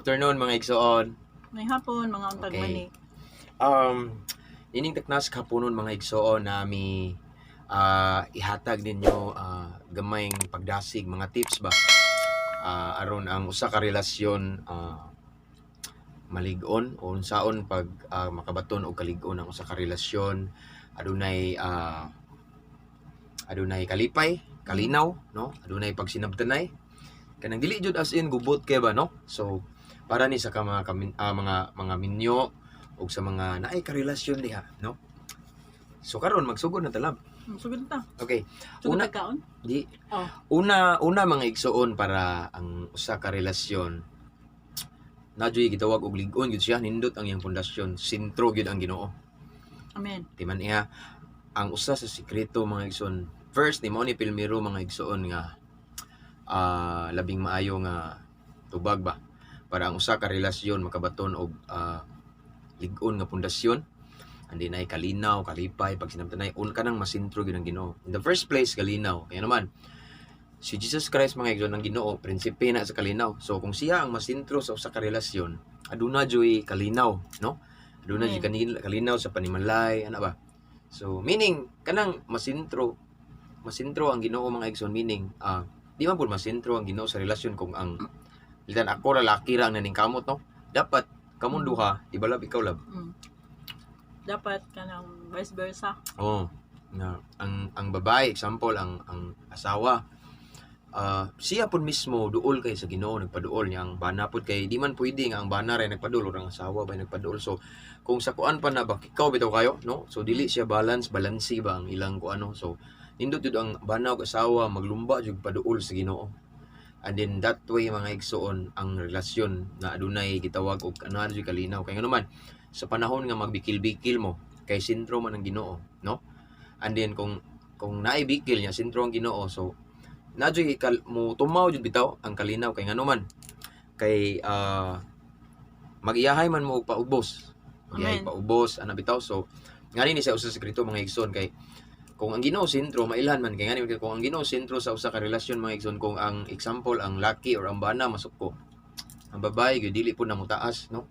afternoon mga igsoon. May hapon, mga untag Okay. mani. Ining teknas kapunon mga igsoon nami ihatag ninyo gamayng pagdasig mga tips ba aron ang usa ka relasyon malig-on o unsaon pag makabaton og kalig-on ang usa ka relasyon adunay kalipay, kalinaw, no? Adunay pagsinabtanay. Kanang dili jud as in gubot kay ba, no? So para ni sa mga minyo ug sa mga naay karelasyon diha, no? So karon magsugod na talab. Sugod ta. Okay. Sugod Una kaon? di Oh. una mga igsoon para ang usa ka relasyon nadyoy gitawag og lig-on gyud siya, nindot ang iyang pundasyon, sentro gyud ang Ginoo. Amen. Timan iya ang usa sa sikreto mga igsoon. First ni mo ni pilmiro mga igsoon nga labing maayo nga tubag ba para ang usa ka relasyon makabaton og lig-on nga pundasyon andi nay kalinaw, kalipay, pagsinabtanay kanang masintro gyud ang Ginoo. In the first place kalinaw. Kaya naman si Jesus Christ mga igsoon ang Ginoo, prinsipe na sa kalinaw. So kung siya ang masintro sa usa ka relasyon, aduna joy kalinaw, no? Aduna joy kalinaw sa panimalay, ana ba? So meaning kanang masintro ang Ginoo mga igsoon, meaning di man pud masintro ang Ginoo sa relasyon kung ang litan ako lalaki ra ang naning kamot, no? Dapat kamong duha ibalab ikaw lab. Dapat kanang vice versa. Oh, na ang babae example ang asawa siya pud mismo duol kay sa Ginoo, nagpaduol niya ang bana pud kay di man pwede nga ang bana ray nagpaduol or ang asawa bay nagpaduol. So kung sa kuan pa na ba ikaw bitaw kayo, no? So dili siya balansi ba ang ilang kuano. So nindot jud ang bana ug asawa maglumba jud paduol sa Ginoo. And then that way mga igsoon ang relasyon na adunay gitawag og ana jud kalinaw. Kay naman sa panahon nga magbikil-bikil mo kay sentro man ang Ginoo, no? And then kung naay bikil niya sentro ang Ginoo, so nadyoy mo tumaw jud bitaw ang kalinaw kay nganuman kay mag-iyahay man mo og paubos. Mag-iyahay paubos ana bitaw. So ngani ni sa usa sekreto mga igsoon kay kung ang Ginoo sentro mailhan man kay ngani kung ang Ginoo sentro sa usa ka relasyon mga igsoon, kung ang example ang laki or ang bana masuko, ang babae gyud dili pud na mutaas, no?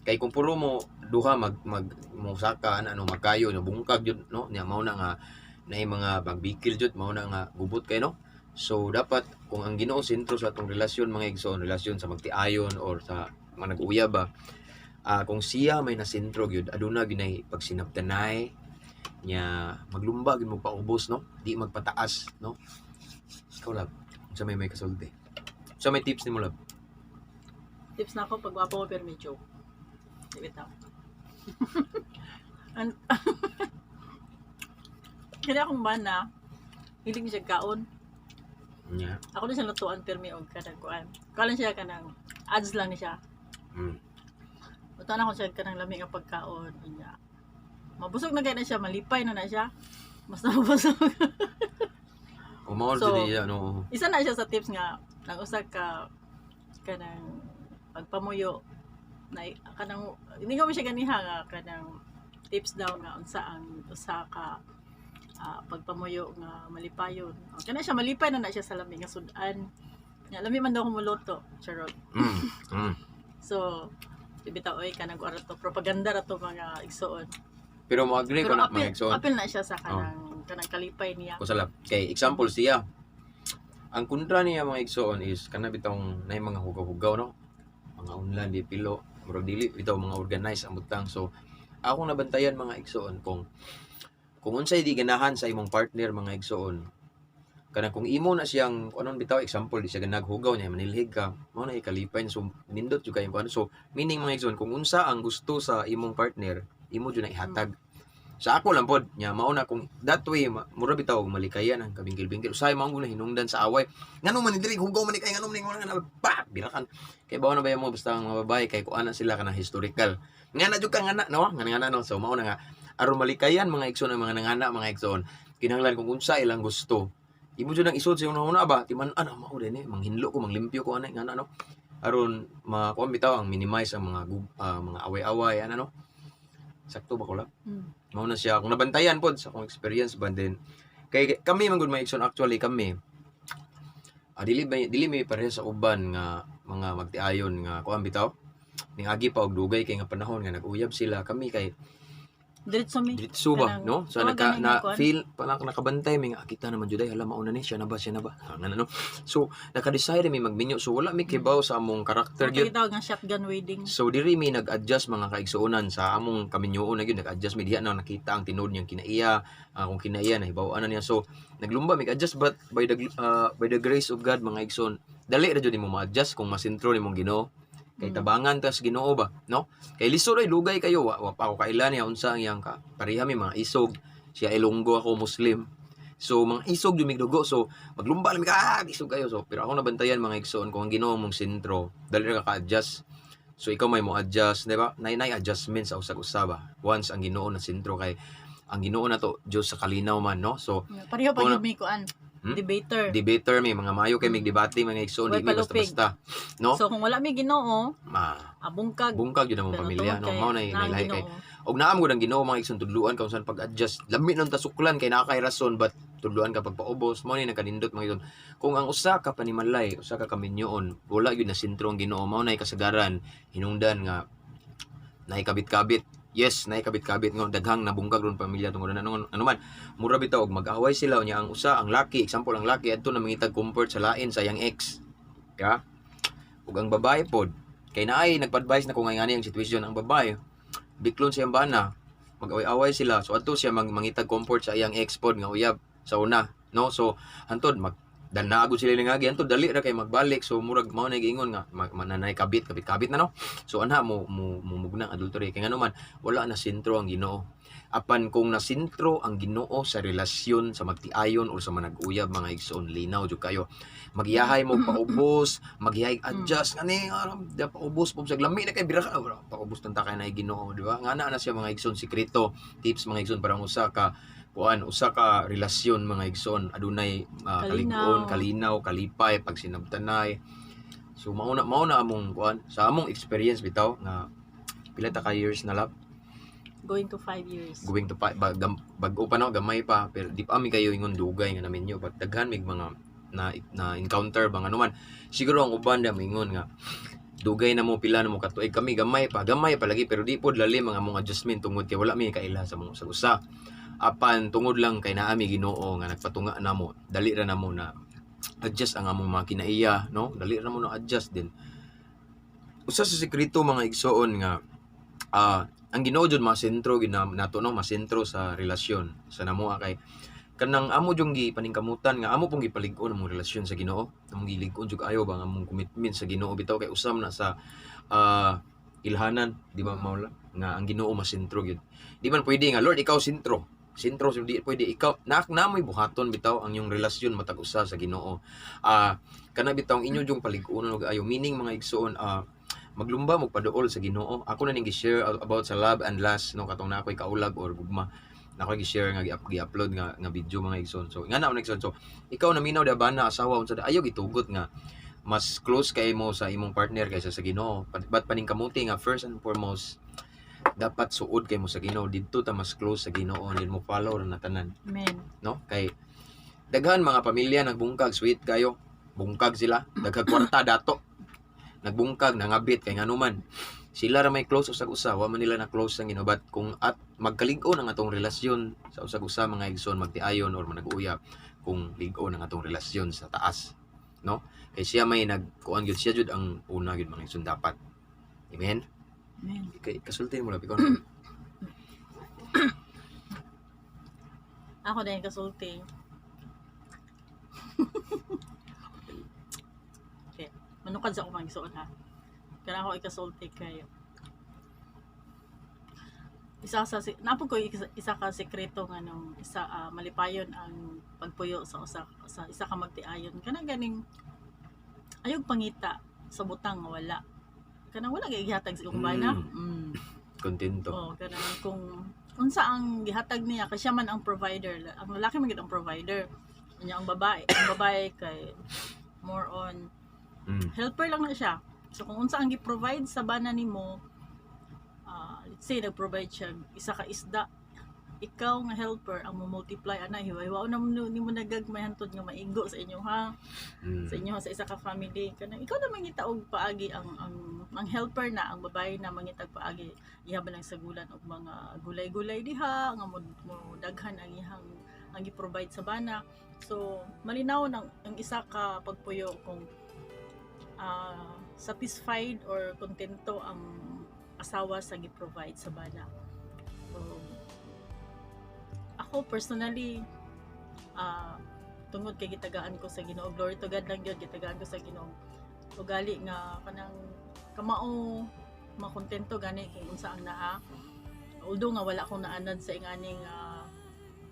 Kay kung puro mo duha mo saka magkayo no bungkag jud, no? Nya mao na nga naay mga pagbikil jud, mao na nga gubot kay, no? So dapat kung ang Ginoo sentro sa atong relasyon mga igsoon, relasyon sa magtiayon or sa mga nag-uyab ba, kung siya may nasentro gyud aduna ginay pagsinabtanay nya maglumba gyud mo paubos, no? Di magpataas, no? Ikaw lab, sa may kasulti. Sa may tips nimo lab. Tips na ako pag wapo mo pero medyo. Bitaw. Kaya akong bana, hiling siya kaon. Yeah. Ako din siya lutuan pero may og kanang kuan. Kalan siya kanang ads lang ni siya. Lutuan ako siya kanang lami nga pagkaon niya. Mabusog na kaya na siya, malipay na siya. Mas nabusog. Umawal So, jud iya, no. Isa na siya sa tips nga nang usa ka kanang pagpamuyo na kanang hindi ko siya ganiha nga kanang tips daw nga unsa ang usa ka pagpamuyo nga malipayon. Kana siya malipay na siya sa lami nga sudan. Nya lami man daw humuluto, charot. So bitaw oy kanang kuara to propaganda ra to mga igsoon. Pero mo agree ko Pero na mga igsoon. apil na siya sa kanang kalipay niya. Kusalap. Kay example siya. Ang kontra niya mga igsoon is kana bitong nay mga hugaw-hugaw, no? Mga unlan di pilo, murag dili bitaw mga organized ang butang. So ako nabantayan mga igsoon kung unsay di ganahan sa imong partner mga igsoon. Kana kung imo na siyang anon bitaw example di siya ganaghugaw niya manilhig ka, mao na ikalipay, so nindot jud kay ano. So meaning mga igsoon kung unsa ang gusto sa imong partner, imo jud na ihatag. Sa ako lang pod nya mao na kung that way mura bitaw malikayan ang kabingkil-bingkil. Usay mao na hinungdan sa away. Ngano man diri hugaw man kay ngano man nga pa birakan. Kay bawo na ba mo basta ang mga babae kay kuana sila kana historical. Ngana jud ka ngana, no? Ngana no. So mao na nga aron malikayan mga igsoon ang mga nangana mga igsoon. Kinahanglan kung unsa ilang gusto. Imo jud ang isod sa una ba timan ana mao din manghinlo ko manglimpyo ko ana ngana, no? Aron makuan bitaw ang minimize ang mga away-away ana, no? Sakto ba ko lang? Mao na siya kung nabantayan pod sa akong experience ba din. Kay kami man gud mga igsoon, actually kami dili may pareha sa uban nga mga magtiayon nga kuan bitaw. Ning agi pa og dugay kay nga panahon nga nag-uyab sila kami kay Diretso mi. diretso ba Kanang- no so oh, naka ganun na yung kuan. feel pa nakabantay mi nga kita naman juday hala mauna ni siya na ba ano so naka-decide mi magminyo so wala mi kibaw sa among karakter gyud. Kita nga shotgun wedding. So diri mi nag-adjust mga kaigsuonan sa among kaminyoon na gyud nag-adjust mi diha na nakita ang tinud niyang kinaiya kung kinaiya nahibaw-an na niya so naglumba mi adjust but by the grace of God mga igsoon dali ra jud nimo ma-adjust kung masintro nimong Ginoo kay tabangan tas Ginoo ba no kay lisod ay lugay kayo wa pa ako kailan niya unsa ang iyang ka pareha mi mga isog siya Ilonggo ako Muslim so mga isog yung migdugo so maglumba lang ka isog kayo so pero ako nabantayan mga igsoon kung ang Ginoo mong sentro dali ra ka adjust so ikaw may mo adjust di ba nay adjustment sa usag-usaba once ang Ginoo na sentro kay ang Ginoo na to Dios sa kalinaw man no so Pareho pa Una- yun may kuan. Hmm? Debater. may mga mayo kay mig debate mga igsoon di Way mi palupig. basta-basta no So kung wala may Ginoo, bungkag yun ang mga pero pamilya tungod no kay mao na nang lahi kay Ginoo. og naam gud ang Ginoo mga igsoon tudluan kung saan pag-adjust lami nang tasuklan kay naa kay rason but tudluan ka pagpaubos mao ni nakanindot mga igsoon kung ang usa ka panimalay usa ka kaminyoon wala gyud na sentro ang Ginoo mao nay kasagaran hinungdan nga nay kabit-kabit yes nay kabit-kabit nga daghang nabungkag ron pamilya tungod na ano man mura bitaw og mag-away sila unya ang usa ang laki example ang laki adto na mangitag comfort sa lain sa iyang ex ya ug ang babae pod kay naay nagpa-advise na kung ngani ang sitwasyon ang babae biklon siyang bana mag-away-away sila so adto siya mangitag comfort sa iyang ex pod nga uyab sa una no so hantod naago sila lingagi hantod dali ra kay magbalik so murag mao na giingon nga mananay kabit na no so ana mo mugna adultery kay ngano man wala na sentro ang Ginoo apan kung nasintro ang Ginoo sa relasyon sa magtiayon o sa manag-uyab mga igsoon linaw jud kayo magiyahay mo paubos magiyahay adjust ngani da paubos pug sa lami na kay bira ka paubos tanta kay na Ginoo di ba ngana na siya mga igsoon sikreto tips mga igsoon para usa ka relasyon mga igsoon adunay kalig-on kalinaw kalipay pag sinabtanay so mauna among sa among experience bitaw nga pila ta ka years na lab Going to 5 years. going to bag-o pa no gamay pa pero di pa mi kayo ingon dugay nga namin yo but daghan mig mga na encounter bang ano man siguro ang uban da mingon nga dugay na mo pila na mo katuig kami gamay pa lagi pero di pod lalim mga among adjustment tungod kay wala mi kaila sa mga usa apan tungod lang kay naa mi Ginoo nga nagpatunga namo dali ra namo na adjust ang among mga kinaiya no dali ra mo na adjust din usa sa sekreto mga igsoon nga ang Ginoo jud masentro gid nato no masentro sa relasyon sa namoa kay kanang amo jung gipaningkamutan nga amo pong gipalig-on among relasyon sa Ginoo among gilig-on jud ayo ba among commitment sa Ginoo bitaw kay usam na sa ilhanan di ba maula nga ang Ginoo masentro gid di man pwede nga Lord ikaw sentro so di pwede ikaw namoy buhaton bitaw ang yung relasyon matag usa sa Ginoo kana bitaw ang inyo jung palig-onon og ayo meaning mga igsoon maglumba magpaduol sa Ginoo ako na ning gi-share about sa love and lust no katong na ako'y kaulag or gugma na ako'y gi-share nga gi-upload nga video mga igsoon so nga na igsoon so ikaw na minaw da bana asawa unsa da ayaw gitugot nga mas close kay mo sa imong partner kaysa sa Ginoo but paningkamuti nga first and foremost dapat suod kay mo sa Ginoo didto ta mas close sa Ginoo din mo follow ra na tanan Amen. no kay daghan mga pamilya nagbungkag sweet kayo bungkag sila daghang kwarta dato nagbungkag nangabit kay ngano man sila ra may close usag-usa wa man nila na close ang Ginoo but kung at magkalig-on ang atong relasyon sa usag-usa mga igsoon magtiayon or manag-uyab kung lig-on ang atong relasyon sa taas no kay siya may nagkuan gyud siya jud ang una gyud mga igsoon dapat amen. Amen. Kasultin mo lang, ikaw Ako din kasulti. Okay. Manukad sa akong magsuon ha. Kaya ako ikasulti kayo. Napod ko isa ka sekreto nga nung malipayon ang pagpuyo sa isa ka magtiayon. Kanang ganing ayog pangita sa butang nga wala. Kanang wala kay gihatag sa ikong bana. Kontento. Oh, kanang kung unsa ang gihatag niya kasi siya man ang provider. Ang lalaki man gid ang provider. Unya ang babae kay more on helper lang na siya. So kung unsa ang gi-provide sa bana nimo, let's say nag-provide siya isa ka isda. ikaw nga helper ang mo-multiply ana hiwa-hiwa na mo nagagmay hantod nga maigo sa inyo ha sa inyo sa isa ka family kanang ikaw na mangita og paagi ang helper na ang babae na mangitag paagi ihaban ang sagulan og mga gulay-gulay diha nga mo daghan ang ang i-provide sa bana. So malinaw nang ang isa ka pagpuyo kung satisfied or kontento ang asawa sa gi-provide sa bana. So, ako personally tungod kay gitagaan ko sa Ginoo, glory to God lang gyud gitagaan ko sa Ginoo. Ugali nga kanang kamao makontento gani kay unsa ang naa. Although nga wala akong naanad sa inganing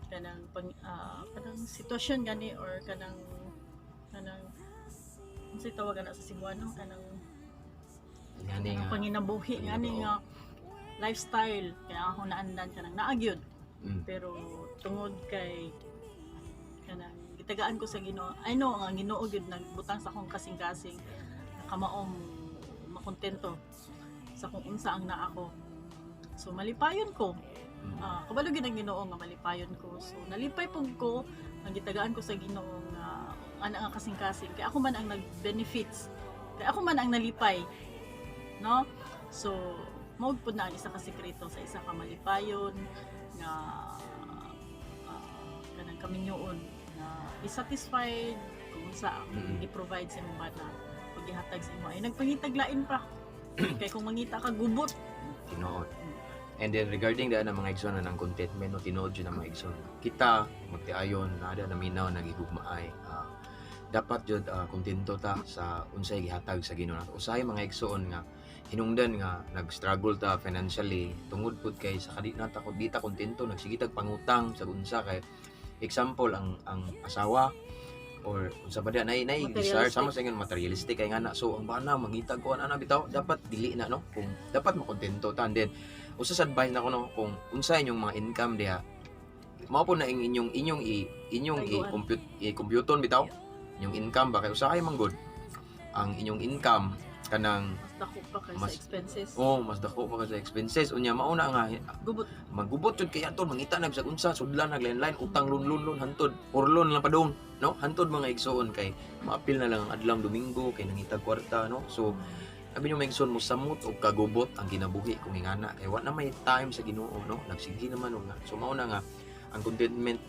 kanang sitwasyon gani or kanang unsay tawag na sa Cebuano kanang panginabuhi ngani nga lifestyle kaya ako naandan kanang naagyod. Pero tungod kay kanang gitagaan ko sa Ginoo, I know nga Ginoo gyud nagbutang sa akong kasing-kasing kamaong makontento sa kung unsa ang naa ko. So malipayon ko. Kabalo gyud ang Ginoo nga malipayon ko. So nalipay pug ko ang gitagaan ko sa Ginoo nga ana nga kasing-kasing kay ako man ang nag-benefits. Kay ako man ang nalipay. No? So mao pud na ang isa ka sekreto sa isa ka malipayon nga kanang kaminyoon na i-satisfied kung sa i-provide sa imong bana pag ihatag sa imo ay nagpangitag lain pa kay kung mangita ka gubot tinuod. And then regarding na mga igsoon ng contentment no tinuod jud na mga igsoon kita magtiayon na ada naminaw nagigugmaay dapat jud kontento ta sa unsay gihatag sa Ginoo nato. Usahay mga igsoon nga hinungdan nga nag-struggle ta financially tungod pud kay sa kadit nata ko di ta kontento nagsigitag pangutang sa unsa kay example ang asawa or unsa ba nay desire sama sa ingon materialistic kay ngana so ang bana mangitag ko ana bitaw dapat dili na no kung dapat makontento ta and then usa sa advice nako no kung unsa inyong mga income diha mao po na inyong i-computon bitaw inyong income ba kay usahay man good ang inyong income kanang mas dako pa kay sa expenses. Mas dako pa kay sa expenses. Unya mauna nga magubot jud kay aton mangita nagsag unsa sudlan naglain-lain utang loan hantod urlon lang padung no hantod mga igsoon kay maapil na lang ang adlaw Domingo kay nangitag kwarta no. So abi nyo mga igsoon mo samot og kagubot ang ginabuhi kung ingana kay wa na may time sa Ginoo no. Nagsigi naman nga. So mauna nga ang contentment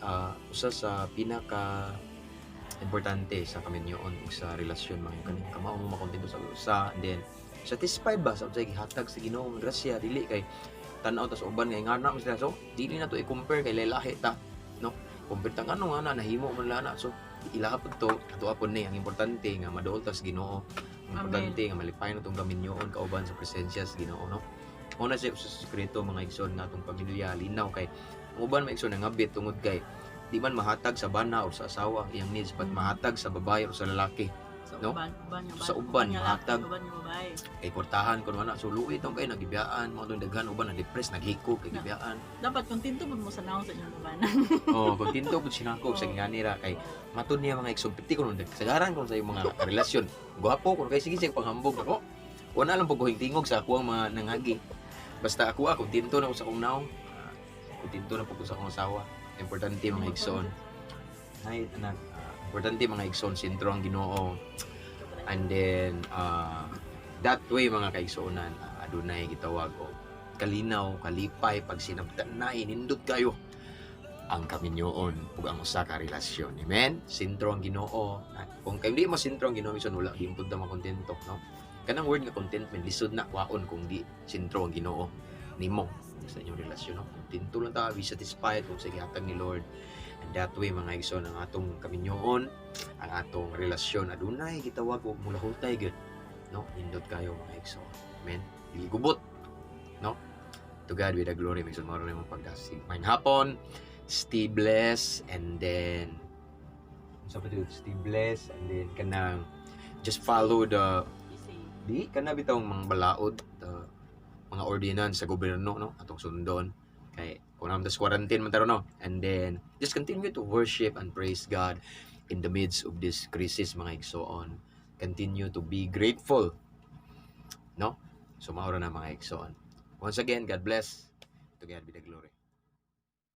usa sa pinaka importante sa kaminyoon ug sa relasyon mga kaning kamao mo makontento sa usa and then satisfied ba sa unsay gihatag sa Ginoo nga grasya dili kay tan-aw ta sa uban nga ingana mo sila so dili na to i-compare kay lahi ta no compare ta ngano nga nahimo man lana so ilaha pud to ato apon ni ang importante nga maduol ta sa Ginoo ang importante nga malipay na tong kaminyoon kauban sa presensya sa Ginoo no mo na siya sa sekreto mga igsoon nga atong pamilya linaw kay ang uban mga igsoon nangabit tungod kay di man mahatag sa bana o sa asawa iyang needs but mahatag sa babae o sa lalaki no sa uban mahatag kay portahan kun wala so luwi tong kay nagibiyaan mo tong daghan uban na depress naghiko kay gibiyaan dapat kontento pud mo sa naon sa inyong babanan kontento pud sinako sa nganira kay matud niya mga eksubti kun sagaran kun sa imong mga relasyon gwapo kun kay sige sig panghambog ako wala lang pag tingog sa ako ang mga nangagi basta ako kontento na ko sa akong naong kontento na pud ko sa akong asawa. Importante mga igsoon. Ay anak, importante mga igsoon sentro ang Ginoo. And then that way mga kaigsoonan adunay gitawag og kalinaw, kalipay pag sinabtan na inindot kayo ang kaminyoon ug ang usa ka relasyon. Amen. Sentro ang Ginoo. Kung kay di mo sentro ang Ginoo bisan wala himpod na makontento, no? Kanang word nga contentment lisod na waon kung di sentro ang Ginoo nimo sa inyong relasyon no? Kontento lang ta, be satisfied kung sa gihatag ni Lord and that way mga igsoon ang atong kaminyoon ang atong relasyon adunay gitawag og mulahutay gyud no indot kayo mga igsoon amen dili gubot no to God be the glory mga igsoon mao na imong pagdasig main hapon stay blessed and then stay blessed and then kanang just follow the di kana bitong mga balaod mga ordinance sa gobyerno no atong sundon kay kung naman tas quarantine man taro no and then just continue to worship and praise God in the midst of this crisis mga igsoon continue to be grateful no so maura na mga igsoon once again God bless to God be the glory.